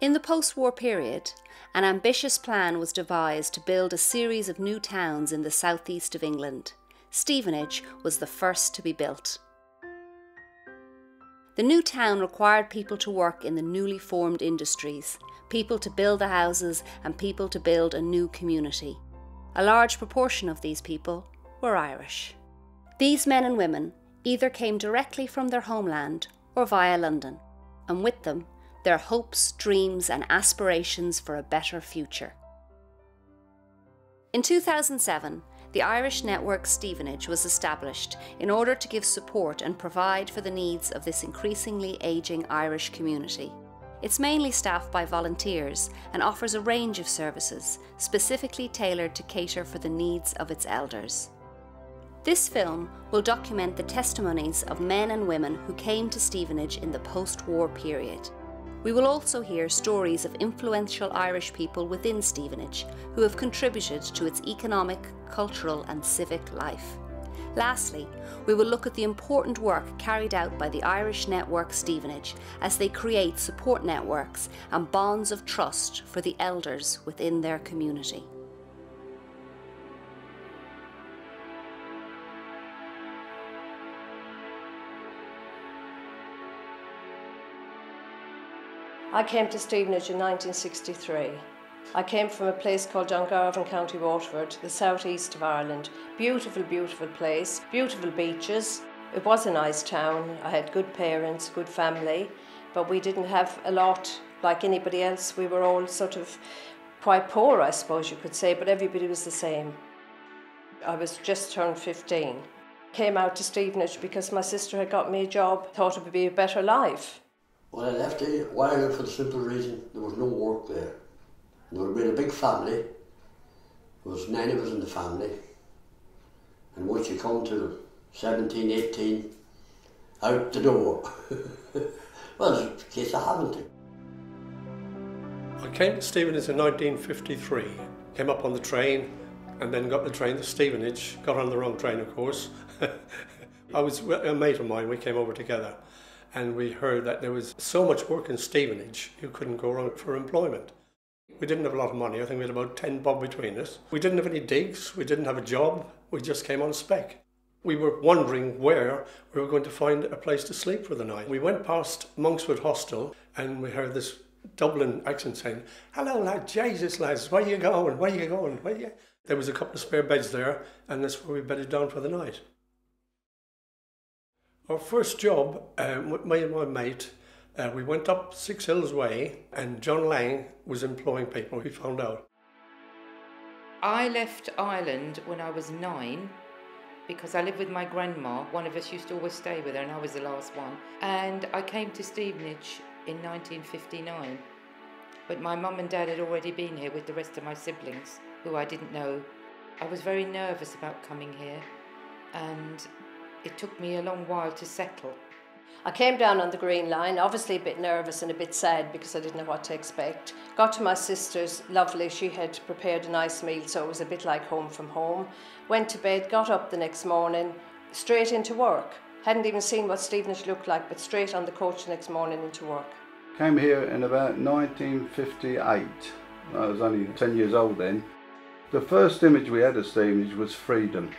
In the post-war period, an ambitious plan was devised to build a series of new towns in the southeast of England. Stevenage was the first to be built. The new town required people to work in the newly formed industries, people to build the houses and people to build a new community. A large proportion of these people were Irish. These men and women either came directly from their homeland or via London, and with them their hopes, dreams and aspirations for a better future. In 2007, the Irish network Stevenage was established in order to give support and provide for the needs of this increasingly ageing Irish community. It's mainly staffed by volunteers and offers a range of services specifically tailored to cater for the needs of its elders. This film will document the testimonies of men and women who came to Stevenage in the post-war period. We will also hear stories of influential Irish people within Stevenage who have contributed to its economic, cultural and civic life. Lastly, we will look at the important work carried out by the Irish network Stevenage as they create support networks and bonds of trust for the elders within their community. I came to Stevenage in 1963. I came from a place called Dungarvan, County Waterford, the southeast of Ireland. Beautiful, beautiful place, beautiful beaches. It was a nice town. I had good parents, good family, but we didn't have a lot like anybody else. We were all sort of quite poor, I suppose you could say, but everybody was the same. I was just turned 15. Came out to Stevenage because my sister had got me a job, thought it would be a better life. Well, I left Ireland for the simple reason there was no work there. We had a big family. There was 9 of us in the family. And once you come to 17, 18, out the door. Well, it's a case of having to. I came to Stevenage in 1953. Came up on the train and then got the train to Stevenage. Got on the wrong train, of course. I was a mate of mine, we came over together. And we heard that there was so much work in Stevenage, you couldn't go around for employment. We didn't have a lot of money. I think we had about 10 bob between us. We didn't have any digs. We didn't have a job. We just came on spec. We were wondering where we were going to find a place to sleep for the night. We went past Monkswood Hostel and we heard this Dublin accent saying, "Hello, lad, Jesus, lads, where you going? Where you going? Where you?" There was a couple of spare beds there and that's where we bedded down for the night. Our first job, with me and my mate, we went up 6 Hills Way and John Lang was employing people, we found out. I left Ireland when I was 9 because I lived with my grandma. One of us used to always stay with her and I was the last one. And I came to Stevenage in 1959. But my mum and dad had already been here with the rest of my siblings, who I didn't know. I was very nervous about coming here and it took me a long while to settle. I came down on the Green Line, obviously a bit nervous and a bit sad because I didn't know what to expect. Got to my sister's, lovely, she had prepared a nice meal, so it was a bit like home from home. Went to bed, got up the next morning, straight into work. Hadn't even seen what Stevenage looked like, but straight on the coach the next morning into work. Came here in about 1958. I was only 10 years old then. The first image we had of Stevenage was freedom.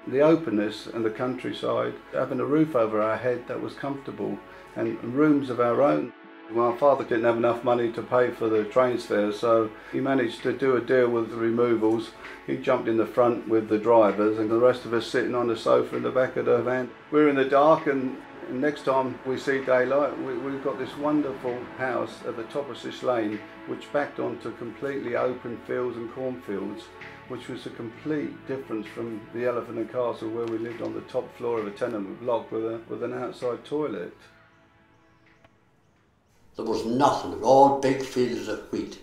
The openness and the countryside, having a roof over our head that was comfortable and rooms of our own. My father didn't have enough money to pay for the train fares, so he managed to do a deal with the removals. He jumped in the front with the drivers and the rest of us sitting on the sofa in the back of the van. We're in the dark and next time we see daylight, we've got this wonderful house at the top of this lane which backed onto completely open fields and cornfields, which was a complete difference from the Elephant and Castle where we lived on the top floor of a tenement block with an outside toilet. There was nothing, all big fields of wheat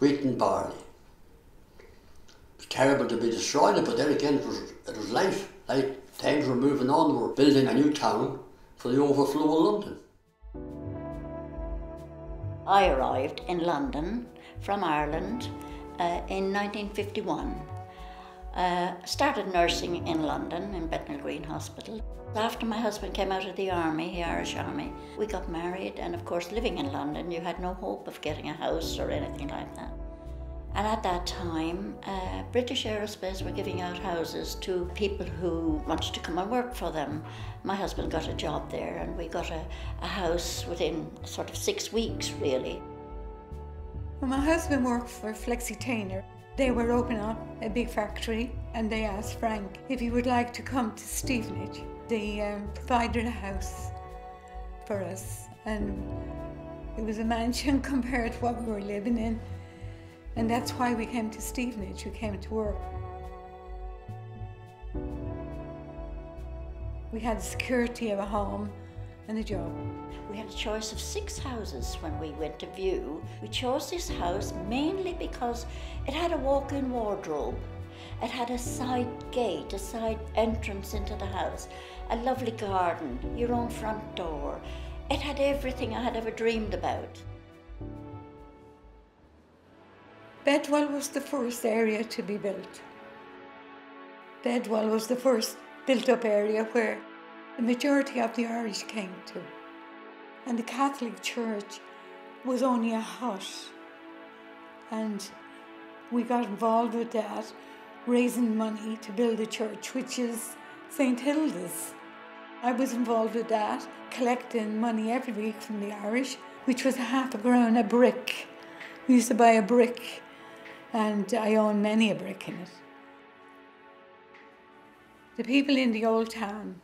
and barley. It was terrible to be destroying it, but there again it was life. Like things were moving on, they were building a new town for the overflow of London. I arrived in London from Ireland in 1951. Started nursing in London in Bethnal Green Hospital. After my husband came out of the army, the Irish Army, we got married, and of course living in London you had no hope of getting a house or anything like that. And at that time, British Aerospace were giving out houses to people who wanted to come and work for them. My husband got a job there, and we got a house within sort of 6 weeks, really. Well, my husband worked for Flexi-Tainer. They were opening up a big factory, and they asked Frank if he would like to come to Stevenage. They provided a house for us, and it was a mansion compared to what we were living in. And that's why we came to Stevenage, we came to work. We had the security of a home and a job. We had a choice of 6 houses when we went to view. We chose this house mainly because it had a walk-in wardrobe. It had a side gate, a side entrance into the house, a lovely garden, your own front door. It had everything I had ever dreamed about. Bedwell was the first area to be built. Bedwell was the first built-up area where the majority of the Irish came to. And the Catholic Church was only a hut. And we got involved with that, raising money to build a church, which is St. Hilda's. I was involved with that, collecting money every week from the Irish, which was half a crown a brick. We used to buy a brick, and I own many a brick in it. The people in the old town,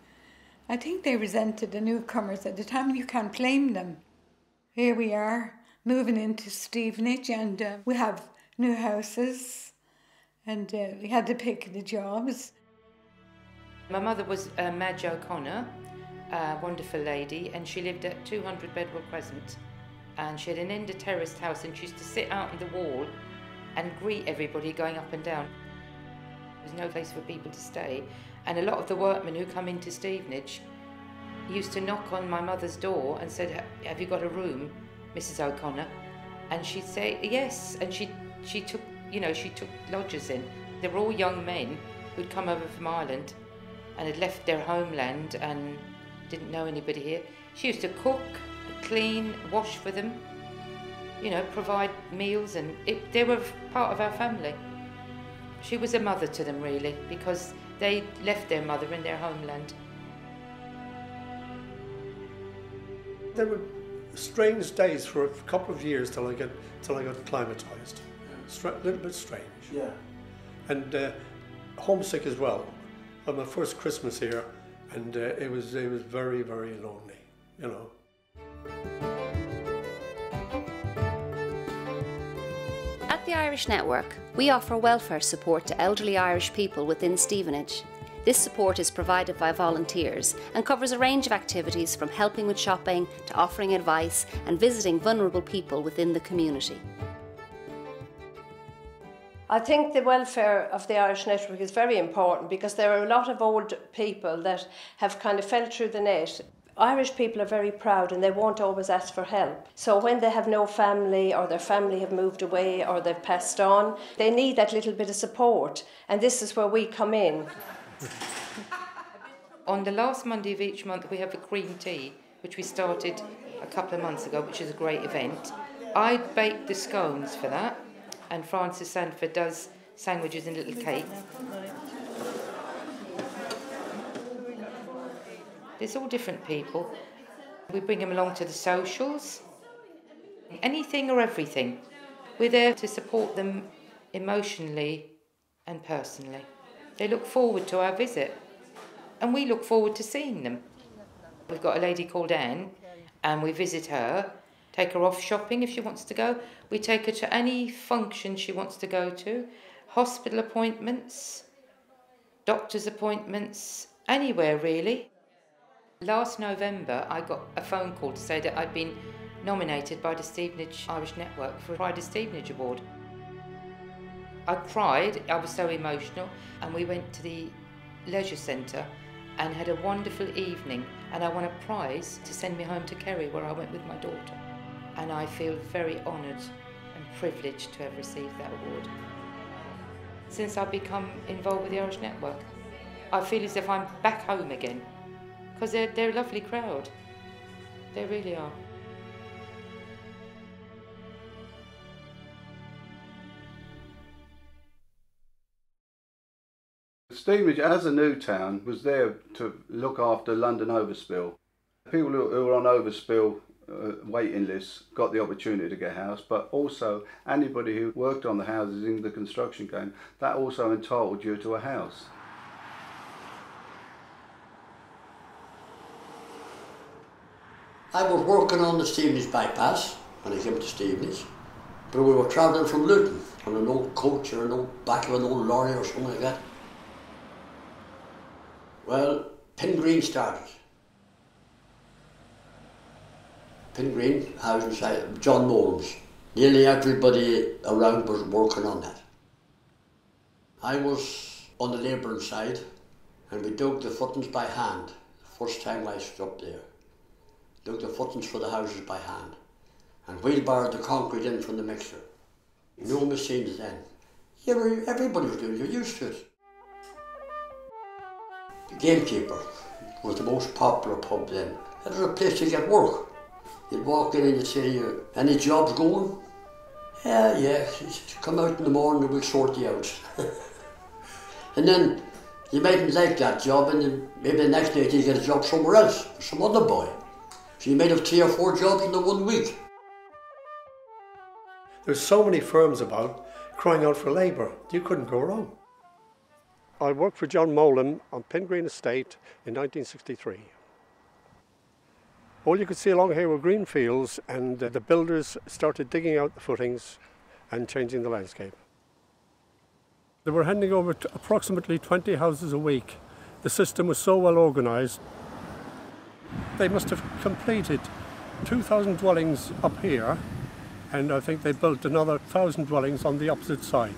I think they resented the newcomers at the time. You can't blame them. Here we are, moving into Stevenage, and we have new houses, and we had to pick the jobs. My mother was Madge O'Connor, a wonderful lady, and she lived at 200 Bedwell Crescent. And she had an end-terraced house, and she used to sit out on the wall and greet everybody going up and down. There was no place for people to stay, and a lot of the workmen who come into Stevenage used to knock on my mother's door and said, "Have you got a room, Mrs. O'Connor?" And she'd say yes, and she took lodgers in. They were all young men who'd come over from Ireland and had left their homeland and didn't know anybody here. She used to cook, clean, wash for them, provide meals, and they were part of our family. She was a mother to them, really, because they left their mother in their homeland. There were strange days for a couple of years till I got acclimatised. A little bit strange. Yeah. And homesick as well. On my first Christmas here, and it was very, very lonely, At the Irish Network, we offer welfare support to elderly Irish people within Stevenage. This support is provided by volunteers and covers a range of activities from helping with shopping to offering advice and visiting vulnerable people within the community. I think the welfare of the Irish Network is very important because there are a lot of old people that have kind of fell through the net. Irish people are very proud and they won't always ask for help. So when they have no family, or their family have moved away, or they've passed on, they need that little bit of support, and this is where we come in. On the last Monday of each month we have a cream tea, which we started a couple of months ago, which is a great event. I bake the scones for that, and Frances Sandford does sandwiches and little cakes. There's all different people. We bring them along to the socials. Anything or everything. We're there to support them emotionally and personally. They look forward to our visit, and we look forward to seeing them. We've got a lady called Anne, and we visit her, take her off shopping if she wants to go. We take her to any function she wants to go to, hospital appointments, doctor's appointments, anywhere really. Last November, I got a phone call to say that I'd been nominated by the Stevenage Irish Network for a Pride of Stevenage Award. I cried, I was so emotional, and we went to the leisure centre and had a wonderful evening, and I won a prize to send me home to Kerry, where I went with my daughter. And I feel very honoured and privileged to have received that award. since I've become involved with the Irish Network. I feel as if I'm back home again, because they're a lovely crowd. They really are. Stevenage, as a new town, was there to look after London overspill. People who were on overspill waiting lists got the opportunity to get a house, but also anybody who worked on the houses in the construction game, that also entitled you to a house. I was working on the Stevenage bypass when I came to Stevenage, but we were travelling from Luton on an old coach or an old back of an old lorry or something like that. Well, Pin Green started. Pin Green, housing site, John Moulds. Nearly everybody around was working on that. I was on the labouring side, and we dug the footings by hand. The first time I stood up there. Dug the footings for the houses by hand, and wheelbarrowed the concrete in from the mixer. No machines then. Everybody was doing it, you're used to it. The Gamekeeper was the most popular pub then. It was a place to get work. You'd walk in and you'd say, any jobs going? Yeah, come out in the morning and we'll sort you out. And then you mightn't like that job, and then maybe the next day you get a job somewhere else, for some other boy. So you might have 3 or 4 jobs in the 1 week. There's so many firms about crying out for labour, you couldn't go wrong. I worked for John Molan on Pin Green Estate in 1963. All you could see along here were green fields, and the builders started digging out the footings and changing the landscape. They were handing over to approximately 20 houses a week. The system was so well organised. They must have completed 2,000 dwellings up here, and I think they built another 1,000 dwellings on the opposite side.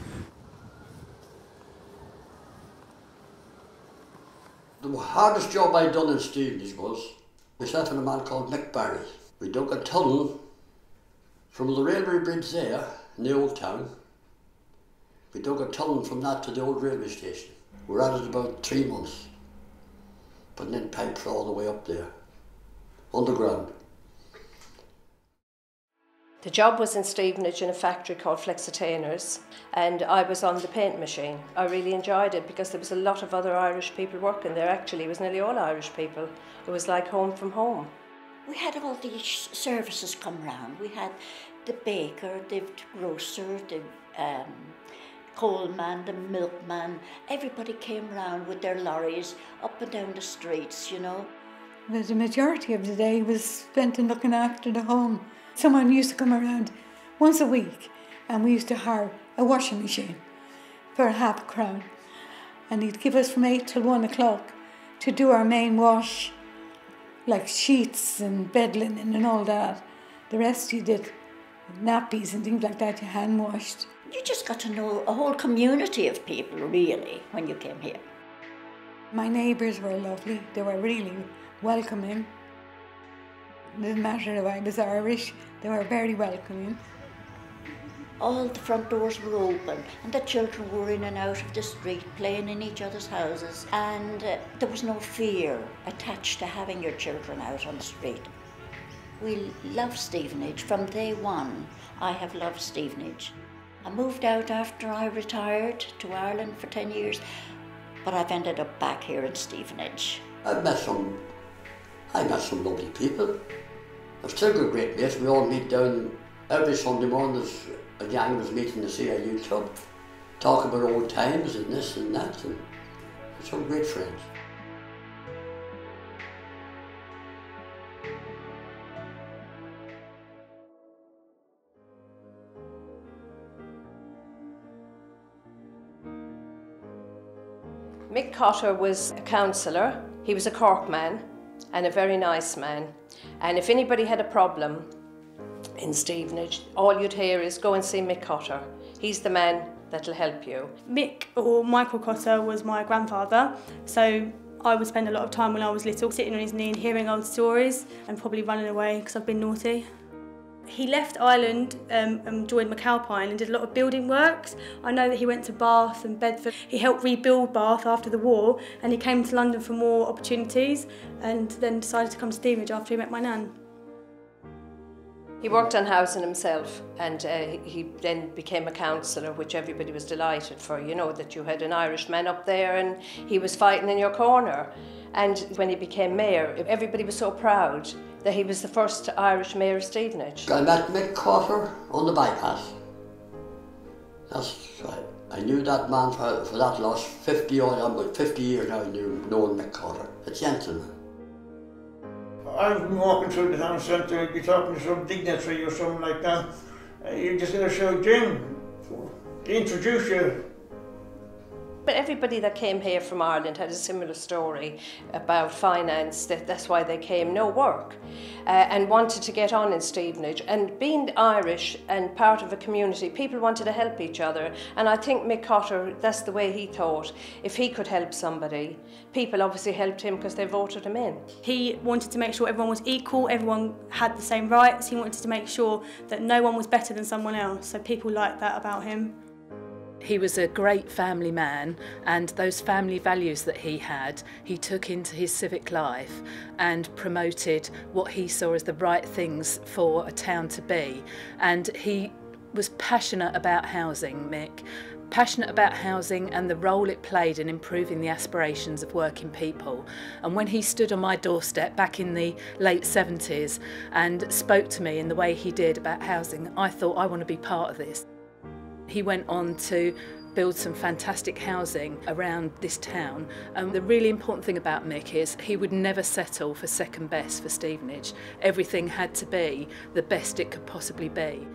The hardest job I'd done in Stevenage was myself and a man called Mick Barry. We dug a tunnel from the railway bridge there in the old town. We dug a tunnel from that to the old railway station. We were at it about 3 months, putting in pipes all the way up there, underground. The job was in Stevenage in a factory called Flexitainers, and I was on the paint machine. I really enjoyed it because there was a lot of other Irish people working there. Actually, it was nearly all Irish people. It was like home from home. We had all these services come round. We had the baker, the grocer, the coalman, the milkman. Everybody came round with their lorries up and down the streets, you know. But the majority of the day was spent in looking after the home. Someone used to come around once a week, and we used to hire a washing machine for £0.50, and he'd give us from 8 till 1 o'clock to do our main wash, like sheets and bed linen and all that. The rest you did nappies and things like that, you hand washed. You just got to know a whole community of people, really, when you came here. My neighbours were lovely. They were really welcoming. It didn't matter if I was Irish, they were very welcoming. All the front doors were open, and the children were in and out of the street, playing in each other's houses, and there was no fear attached to having your children out on the street. We loved Stevenage. From day one, I have loved Stevenage. I moved out after I retired to Ireland for 10 years, but I've ended up back here in Stevenage. I met some lovely people. I've still got great mates. We all meet down every Sunday morning. There's a gang was meeting in the CIU club, talk about old times and this and that, and some great friends. Mick Cotter was a councillor. He was a Cork man and a very nice man. And if anybody had a problem in Stevenage, all you'd hear is go and see Mick Cotter. He's the man that'll help you. Mick, or Michael Cotter, was my grandfather, so I would spend a lot of time when I was little sitting on his knee and hearing old stories and probably running away because I've been naughty. He left Ireland and joined McAlpine and did a lot of building works. I know that he went to Bath and Bedford. He helped rebuild Bath after the war, and he came to London for more opportunities and then decided to come to Stevenage after he met my nan. He worked on housing himself, and he then became a councillor, which everybody was delighted for, you know, that you had an Irishman up there and he was fighting in your corner. And when he became mayor, everybody was so proud that he was the first Irish mayor of Stevenage. I met Mick Cotter on the bypass. That's right. I knew that man for that last 50 years now. I knew knowing Mick Cotter, a gentleman. I've been walking through the town centre, you'd be talking to some dignitary or something like that. You just gonna shout, Jim, they introduce you. But everybody that came here from Ireland had a similar story about finance, that's why they came, no work, and wanted to get on in Stevenage. And being Irish and part of a community, people wanted to help each other. And I think Mick Cotter, that's the way he thought. If he could help somebody, people obviously helped him because they voted him in. He wanted to make sure everyone was equal, everyone had the same rights. He wanted to make sure that no one was better than someone else. So people liked that about him. He was a great family man, and those family values that he had, he took into his civic life and promoted what he saw as the right things for a town to be. And he was passionate about housing, Mick, passionate about housing and the role it played in improving the aspirations of working people. And when he stood on my doorstep back in the late 70s and spoke to me in the way he did about housing, I thought, I want to be part of this. He went on to build some fantastic housing around this town. The really important thing about Mick is he would never settle for second best for Stevenage. Everything had to be the best it could possibly be.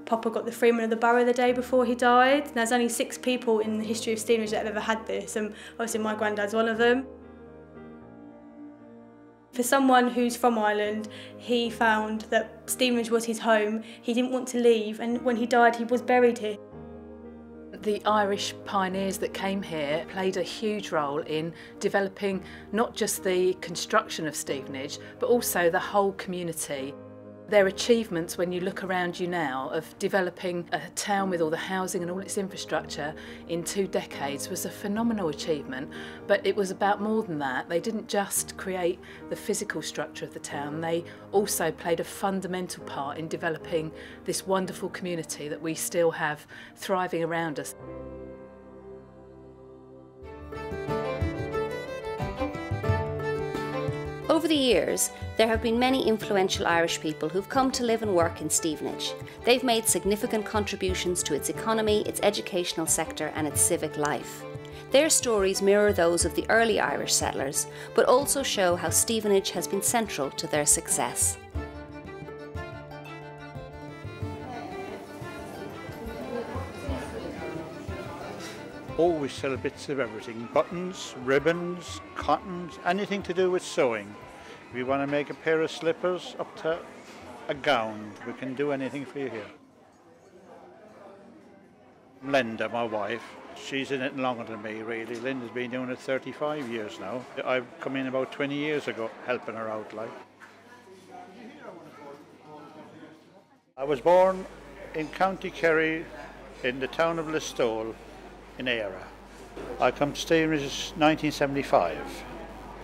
Papa got the Freeman of the Borough the day before he died. There's only 6 people in the history of Stevenage that have ever had this, and obviously my granddad's one of them. For someone who's from Ireland, he found that Stevenage was his home. He didn't want to leave, and when he died, he was buried here. The Irish pioneers that came here played a huge role in developing not just the construction of Stevenage, but also the whole community. Their achievements, when you look around you now, of developing a town with all the housing and all its infrastructure in 2 decades was a phenomenal achievement, but it was about more than that. They didn't just create the physical structure of the town, they also played a fundamental part in developing this wonderful community that we still have thriving around us. Over the years, there have been many influential Irish people who've come to live and work in Stevenage. They've made significant contributions to its economy, its educational sector and its civic life. Their stories mirror those of the early Irish settlers, but also show how Stevenage has been central to their success. Always sell bits of everything, buttons, ribbons, cottons, anything to do with sewing. If you want to make a pair of slippers up to a gown, we can do anything for you here. Linda, my wife, she's in it longer than me really. Linda's been doing it 35 years now. I've come in about 20 years ago helping her out like. I was born in County Kerry in the town of Listowel in Éire. I come to Stevenage in 1975.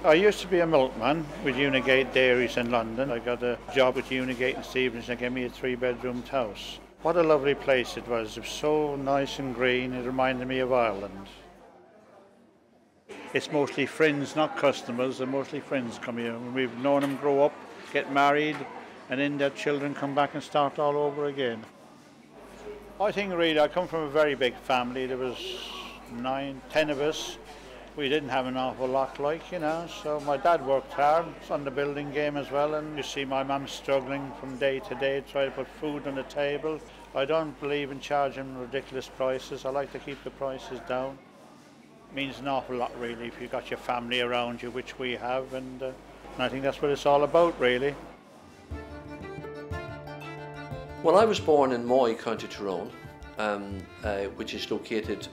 I used to be a milkman with Unigate Dairies in London. I got a job with Unigate in Stevenage and they gave me a 3-bedroom house. What a lovely place it was. It was so nice and green, it reminded me of Ireland. It's mostly friends, not customers, and mostly friends come here. We've known them grow up, get married, and then their children come back and start all over again. I think really I come from a very big family. There was 9, 10 of us. We didn't have an awful lot like, you know, so my dad worked hard on the building game as well, and you see my mum struggling from day to day to try to put food on the table. I don't believe in charging ridiculous prices. I like to keep the prices down. It means an awful lot really if you've got your family around you, which we have, and I think that's what it's all about really. Well, I was born in Moy, County Tyrone, which is located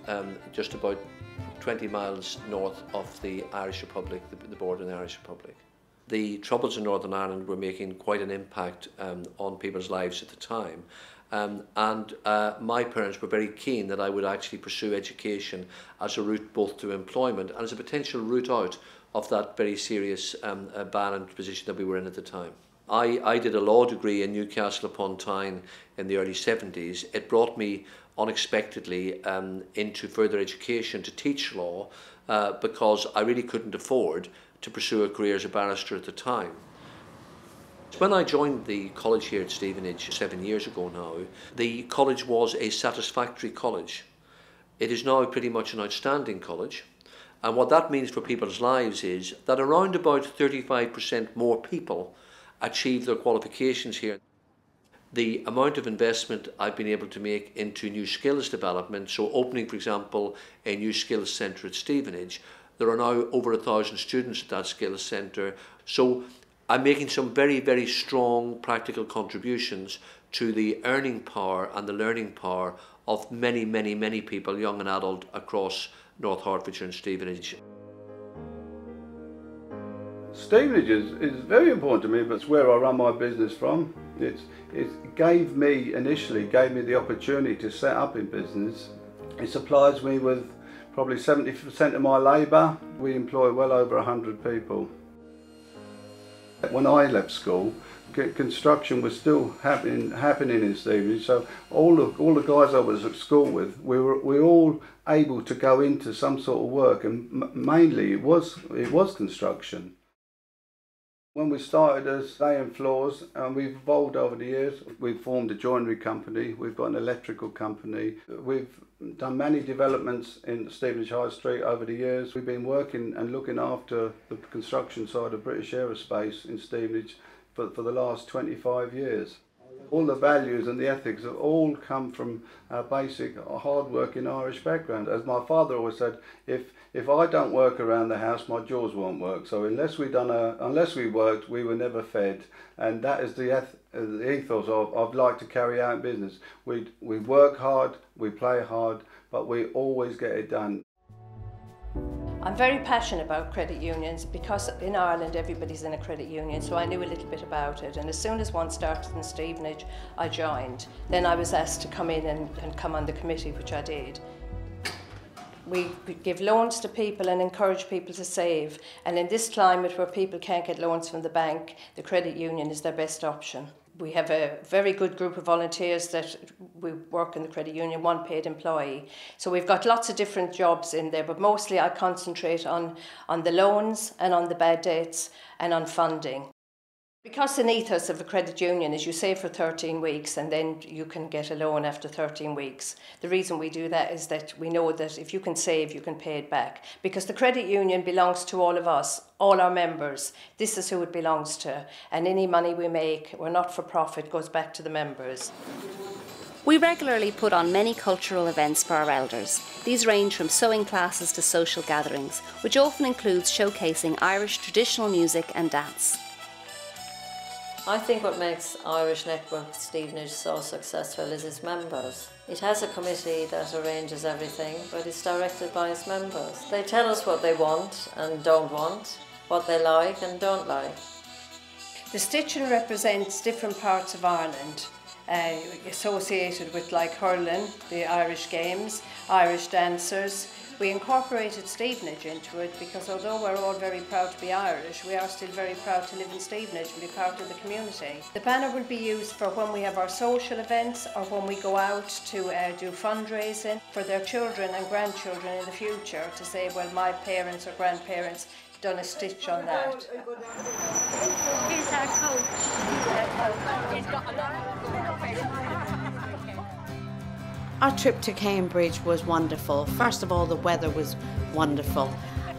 just about 20 miles north of the Irish Republic, the border in the Irish Republic. the Troubles in Northern Ireland were making quite an impact on people's lives at the time. My parents were very keen that I would actually pursue education as a route both to employment and as a potential route out of that very serious ban and position that we were in at the time. I did a law degree in Newcastle upon Tyne in the early 70s. It brought me unexpectedly into further education to teach law because I really couldn't afford to pursue a career as a barrister at the time. When I joined the college here at Stevenage 7 years ago now, the college was a satisfactory college. It is now pretty much an outstanding college, and what that means for people's lives is that around about 35% more people achieve their qualifications here. The amount of investment I've been able to make into new skills development, so opening, for example, a new skills centre at Stevenage, there are now over 1,000 students at that skills centre. So I'm making some very, very strong practical contributions to the earning power and the learning power of many, many, many people, young and adult, across North Hertfordshire and Stevenage. Stevenage is very important to me, but it's where I run my business from. It initially gave me the opportunity to set up in business. It supplies me with probably 70% of my labour. We employ well over 100 people. When I left school, construction was still happening in Stevenage, so all the guys I was at school with, we were all able to go into some sort of work, and mainly it was construction. When we started as laying floors, and we've evolved over the years. We've formed a joinery company, we've got an electrical company, we've done many developments in Stevenage High Street over the years. We've been working and looking after the construction side of British Aerospace in Stevenage for the last 25 years. All the values and the ethics have all come from our basic hard-working Irish background. As my father always said, if I don't work around the house, my jaws won't work. So unless we worked, we were never fed. And that is the ethos I'd like to carry out in business. We work hard, we play hard, but we always get it done. I'm very passionate about credit unions because in Ireland everybody's in a credit union, so I knew a little bit about it, and as soon as one started in Stevenage I joined. Then I was asked to come in and come on the committee, which I did. We give loans to people and encourage people to save, and in this climate where people can't get loans from the bank, the credit union is their best option. We have a very good group of volunteers that we work in the credit union, one paid employee. So we've got lots of different jobs in there, but mostly I concentrate on the loans and on the bad debts and on funding. Because an ethos of a credit union is you save for 13 weeks and then you can get a loan after 13 weeks. The reason we do that is that we know that if you can save, you can pay it back. Because the credit union belongs to all of us, all our members. This is who it belongs to. And any money we make, we're not for profit, goes back to the members. We regularly put on many cultural events for our elders. These range from sewing classes to social gatherings, which often includes showcasing Irish traditional music and dance. I think what makes Irish Network Stevenage so successful is its members. It has a committee that arranges everything, but it's directed by its members. They tell us what they want and don't want, what they like and don't like. The stitching represents different parts of Ireland, associated with like hurling, the Irish games, Irish dancers. We incorporated Stevenage into it because although we're all very proud to be Irish, we are still very proud to live in Stevenage and be part of the community. The banner will be used for when we have our social events or when we go out to do fundraising for their children and grandchildren in the future to say, well, my parents or grandparents done a stitch on that. He's our coach. He's got a lot of Our trip to Cambridge was wonderful. First of all, the weather was wonderful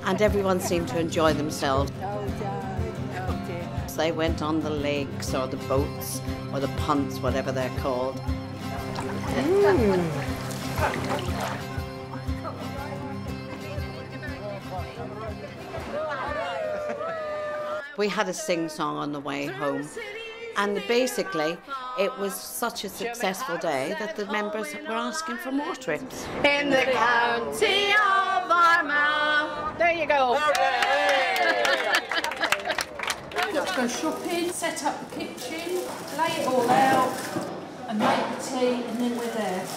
and everyone seemed to enjoy themselves. They went on the lakes or the boats or the punts, whatever they're called. We had a sing-song on the way home. And basically, it was such a successful day that the members were asking for more trips. In the county of Armagh. There you go. go shopping, set up the kitchen, lay it all out, and make the tea, and then we're there.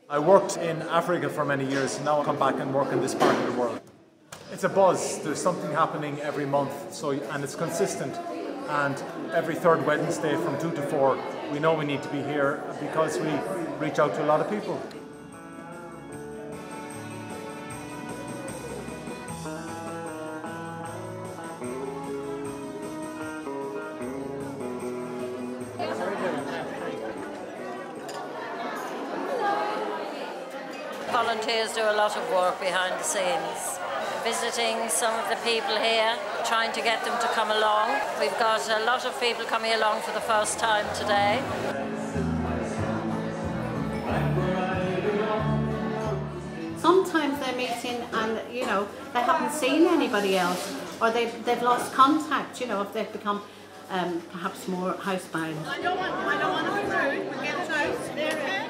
I worked in Africa for many years, now I come back and work in this part of the world. It's a buzz, there's something happening every month, and it's consistent. And every third Wednesday from 2 to 4, we know we need to be here because we reach out to a lot of people. Volunteers do a lot of work behind the scenes, visiting some of the people here, trying to get them to come along. We've got a lot of people coming along for the first time today. Sometimes they're meeting and, you know, they haven't seen anybody else, or they've lost contact, you know, if they've become perhaps more housebound. I don't want to be rude, but get out. Okay?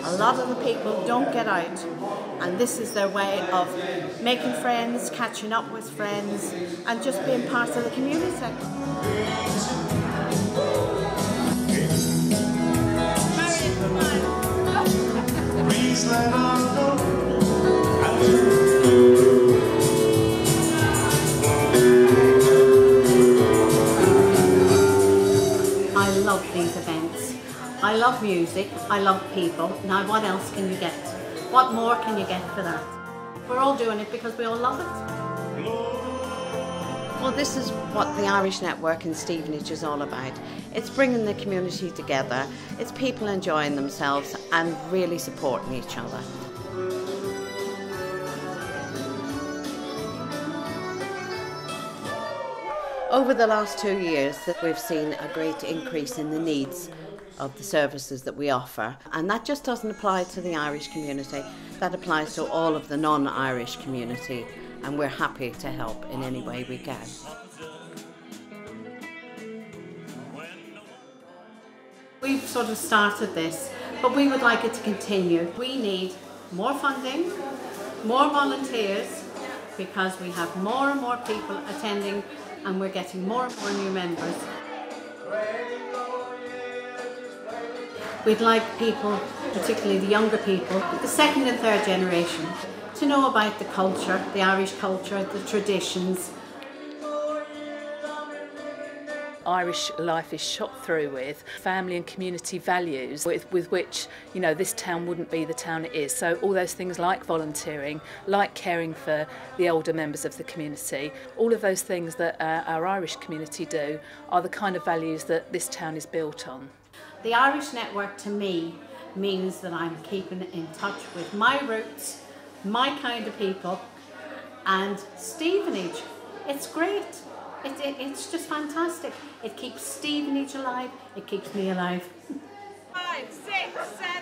A lot of the people don't get out, and this is their way of making friends, catching up with friends, and just being part of the community. I love these events. I love music, I love people. Now what else can you get? What more can you get for that? We're all doing it because we all love it. Well, this is what the Irish Network in Stevenage is all about. It's bringing the community together, it's people enjoying themselves and really supporting each other. Over the last 2 years, we've seen a great increase in the needs of the services that we offer, and that just doesn't apply to the Irish community, that applies to all of the non-Irish community, and we're happy to help in any way we can. We've sort of started this, but we would like it to continue. We need more funding, more volunteers, because we have more and more people attending and we're getting more and more new members. We'd like people, particularly the younger people, the second and third generation, to know about the culture, the Irish culture, the traditions. Irish life is shot through with family and community values with which, you know, this town wouldn't be the town it is. So all those things like volunteering, like caring for the older members of the community, all of those things that our Irish community do are the kind of values that this town is built on. The Irish Network to me means that I'm keeping in touch with my roots, my kind of people, and Stevenage. It's great. It's just fantastic. It keeps Stevenage alive. It keeps me alive. 5, 6, 7.